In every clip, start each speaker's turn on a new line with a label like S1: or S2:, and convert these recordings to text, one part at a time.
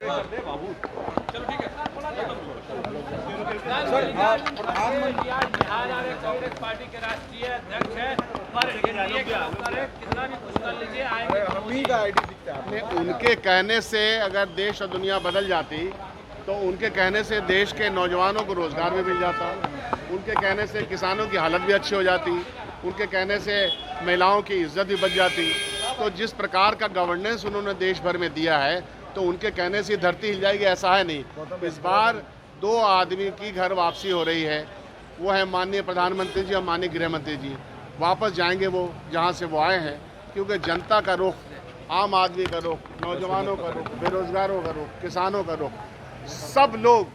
S1: चलो ठीक है।
S2: सर
S1: प्रधानमंत्री आज बिहार आ रहे कांग्रेस पार्टी के राष्ट्रीय अध्यक्ष है, पर एनडीए के होकर कितना भी कुछ कर लीजिए आएंगे।
S2: हमी का आईडी दिखता है।
S3: उनके कहने से अगर देश और दुनिया बदल जाती तो उनके कहने से देश के नौजवानों को रोजगार भी मिल जाता, उनके कहने से किसानों की हालत भी अच्छी हो जाती, उनके कहने से महिलाओं की इज्जत भी बच जाती। तो जिस प्रकार का गवर्नेंस उन्होंने देश भर में दिया है तो उनके कहने से धरती हिल जाएगी ऐसा है नहीं। इस बार 2 आदमी की घर वापसी हो रही है, वो है माननीय प्रधानमंत्री जी और माननीय गृह मंत्री जी। वापस जाएंगे वो जहाँ से वो आए हैं, क्योंकि जनता का रुख, आम आदमी का रुख, नौजवानों का रुख, बेरोजगारों का रुख, किसानों का रुख, सब लोग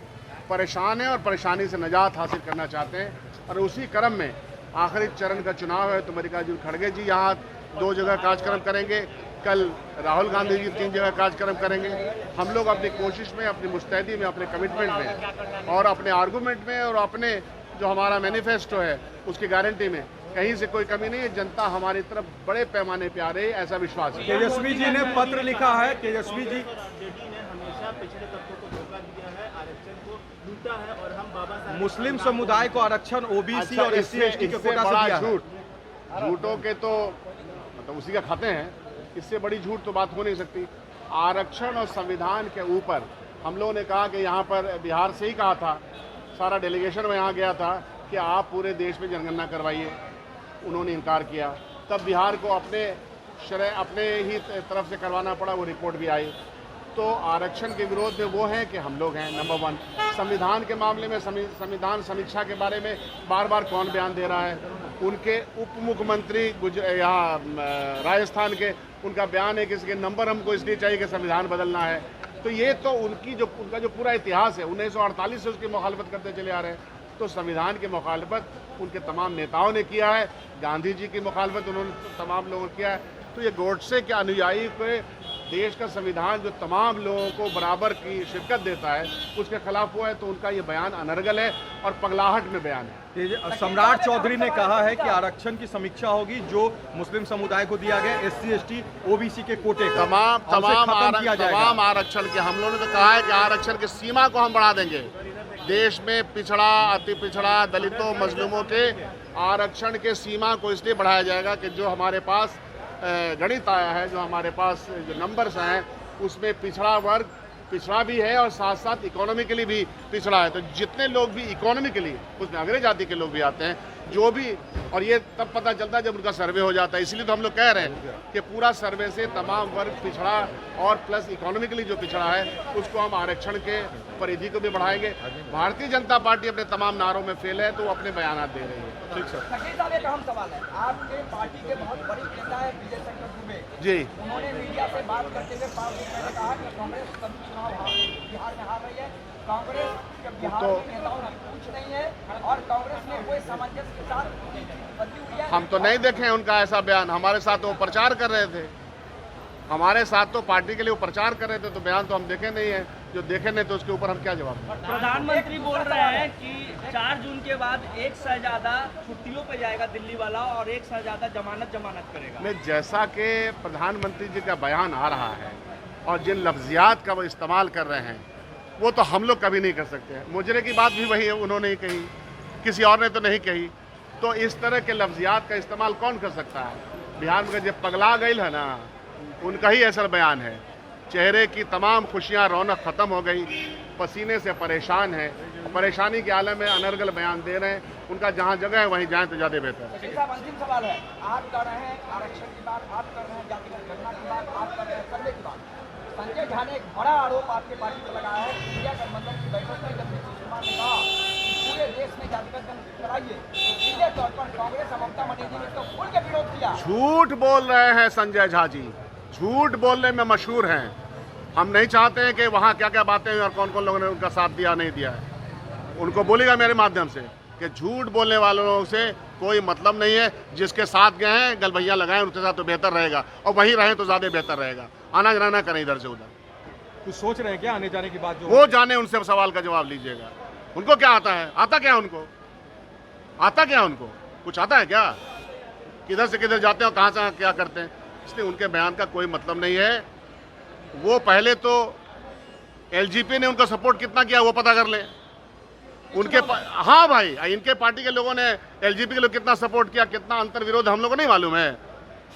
S3: परेशान हैं और परेशानी से निजात हासिल करना चाहते हैं। और उसी क्रम में आखिरी चरण का चुनाव है तो मल्लिकार्जुन खड़गे जी यहाँ 2 जगह कार्यक्रम करेंगे, कल राहुल गांधी जी 3 जगह कार्यक्रम करेंगे। हम लोग अपनी कोशिश में, अपनी मुस्तैदी में, अपने कमिटमेंट में और अपने आर्गूमेंट में और अपने जो हमारा मैनिफेस्टो है उसकी गारंटी में कहीं से कोई कमी नहीं है। जनता हमारी तरफ बड़े पैमाने पे आ रही है, ऐसा विश्वास है।
S2: तेजस्वी जी ने पत्र लिखा है, तेजस्वी जी
S4: हमेशा पिछड़े तबकों को धोखा दिया है, आरक्षण को लूटा है और हम बाबा साहब
S2: मुस्लिम समुदाय को आरक्षण ओबीसी और एससी एसटी के कोटा से दिया है।
S3: झूठों के तो मतलब उसी का खाते हैं, इससे बड़ी झूठ तो बात हो नहीं सकती। आरक्षण और संविधान के ऊपर हम लोगों ने कहा कि यहाँ पर बिहार से ही कहा था, सारा डेलीगेशन में यहाँ गया था कि आप पूरे देश में जनगणना करवाइए, उन्होंने इनकार किया। तब बिहार को अपने ही तरफ से करवाना पड़ा, वो रिपोर्ट भी आई। तो आरक्षण के विरोध में वो हैं कि हम लोग हैं नंबर 1। संविधान के मामले में संविधान समीक्षा के बारे में बार बार कौन बयान दे रहा है? उनके उप मुख्यमंत्री यहाँ राजस्थान के, उनका बयान है कि इसके नंबर हमको इसलिए चाहिए कि संविधान बदलना है। तो ये तो उनका जो पूरा इतिहास है 1948 से उसकी मुखालफत करते चले आ रहे हैं। तो संविधान की मुखालफत उनके तमाम नेताओं ने किया है, गांधी जी की मुखालफत उन्होंने तमाम लोगों ने किया है। तो ये गोडसे के अनुयायी के देश का संविधान जो तमाम लोगों को बराबर की शिरकत देता है उसके खिलाफ हुआ है, तो उनका ये बयान अनर्गल है और पगलाहट में बयान है।
S2: सम्राट चौधरी ने कहा है कि आरक्षण की समीक्षा होगी जो मुस्लिम समुदाय को दिया गया, एससी एसटी ओबीसी के कोटे का
S3: तमाम आरक्षण के। हम लोगों ने तो कहा है कि आरक्षण की सीमा को हम बढ़ा देंगे। देश में पिछड़ा, अति पिछड़ा, दलितों, मजलूमों के आरक्षण के सीमा को इसलिए बढ़ाया जाएगा कि जो हमारे पास गणित आया है, जो हमारे पास जो नंबर्स हैं उसमें पिछड़ा वर्ग पिछड़ा भी है और साथ साथ इकोनॉमिकली भी पिछड़ा है। तो जितने लोग भी इकोनॉमिकली, उसमें अग्रणी जाति के लोग भी आते हैं, जो भी, और ये तब पता चलता है जब उनका सर्वे हो जाता है। इसलिए तो हम लोग कह रहे हैं कि पूरा सर्वे से तमाम वर्ग पिछड़ा और प्लस इकोनॉमिकली जो पिछड़ा है उसको हम आरक्षण के परिधि को भी बढ़ाएंगे। भारतीय जनता पार्टी अपने तमाम नारों में फेल है तो वो अपने बयान दे रही है। ठीक सर।
S5: एक अहम सवाल है, आपके पार्टी के बहुत बड़ी नेता है विजय शंकर दुबे
S3: जी,
S5: उन्होंने मीडिया से बात करते हुए 5 दिन पहले कहा कि कांग्रेस सभी चुनाव बिहार में हार रही है, कांग्रेस के बिहार के नेताओं की पूछ नहीं है और कांग्रेस ने कोई सामंजस्य के साथ बदली हुई है।
S3: हम तो नहीं देखे उनका ऐसा बयान। हमारे साथ वो प्रचार कर रहे थे, हमारे साथ तो पार्टी के लिए वो प्रचार कर रहे थे, तो बयान तो हम देखे नहीं है। जो देखे नहीं तो उसके ऊपर हम क्या जवाब दें?
S6: प्रधानमंत्री बोल रहे हैं कि 4 जून के बाद 1 शहजादा छुट्टियों पे जाएगा दिल्ली वाला और 1 शहजादा जमानत करेगा।
S3: मैं जैसा कि प्रधानमंत्री जी का बयान आ रहा है और जिन लफ्जियात का वो इस्तेमाल कर रहे हैं वो तो हम लोग कभी नहीं कर सकते हैं। मुजरे की बात भी वही है, उन्होंने ही कही, किसी और ने तो नहीं कही। तो इस तरह के लफ्जियात का इस्तेमाल कौन कर सकता है? बिहार में जब पगला गई है ना, उनका ही ऐसा बयान है। चेहरे की तमाम खुशियां, रौनक खत्म हो गई, पसीने से परेशान है, परेशानी के आलम में अनर्गल बयान दे रहे हैं। उनका जहां जगह है वहीं जाएं तो ज़्यादा बेहतर है।
S5: अंतिम सवाल है, आप कर रहे हैं आरक्षण की बात, आप कर रहे हैं जातिगत गणना की बात, आप कर रहे हैं सर्वे की बात। संजय झा ने एक बड़ा आरोप आपके पार्टी पर लगाया है। इंडिया गठबंधन की बैठक में जब नीतीश कुमार ने कहा कि पूरे देश में जातिगत गणना कराइए, तो सीधे तौर पर कांग्रेस और ममता बनर्जी ने इसका खुल के विरोध किया।
S3: झूठ बोल रहे हैं संजय झा जी, झूठ बोलने में मशहूर हैं। हम नहीं चाहते हैं कि वहाँ क्या क्या बातें हुई और कौन कौन लोगों ने उनका साथ दिया नहीं दिया है। उनको बोलेगा मेरे माध्यम से कि झूठ बोलने वालों से कोई मतलब नहीं है। जिसके साथ गए हैं गलभैया लगाएं, उनके साथ तो बेहतर रहेगा और वहीं रहें तो ज़्यादा बेहतर रहेगा। आना जाना करें इधर से उधर।
S2: कुछ सोच रहे हैं क्या आने जाने की बात? जो
S3: वो जाने, उनसे सवाल का जवाब लीजिएगा। उनको क्या आता है? आता क्या उनको? आता क्या उनको? कुछ आता है क्या? किधर से किधर जाते हैं और कहाँ से क्या करते हैं? इसलिए उनके बयान का कोई मतलब नहीं है। वो पहले तो एलजीपी ने उनका सपोर्ट कितना किया वो पता कर ले। हाँ भाई, इनके पार्टी के लोगों ने एलजीपी के लोग कितना सपोर्ट किया, कितना अंतर विरोध हम लोगों को नहीं मालूम है।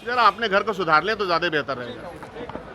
S3: जरा अपने घर को सुधार लें तो ज़्यादा बेहतर रहेगा।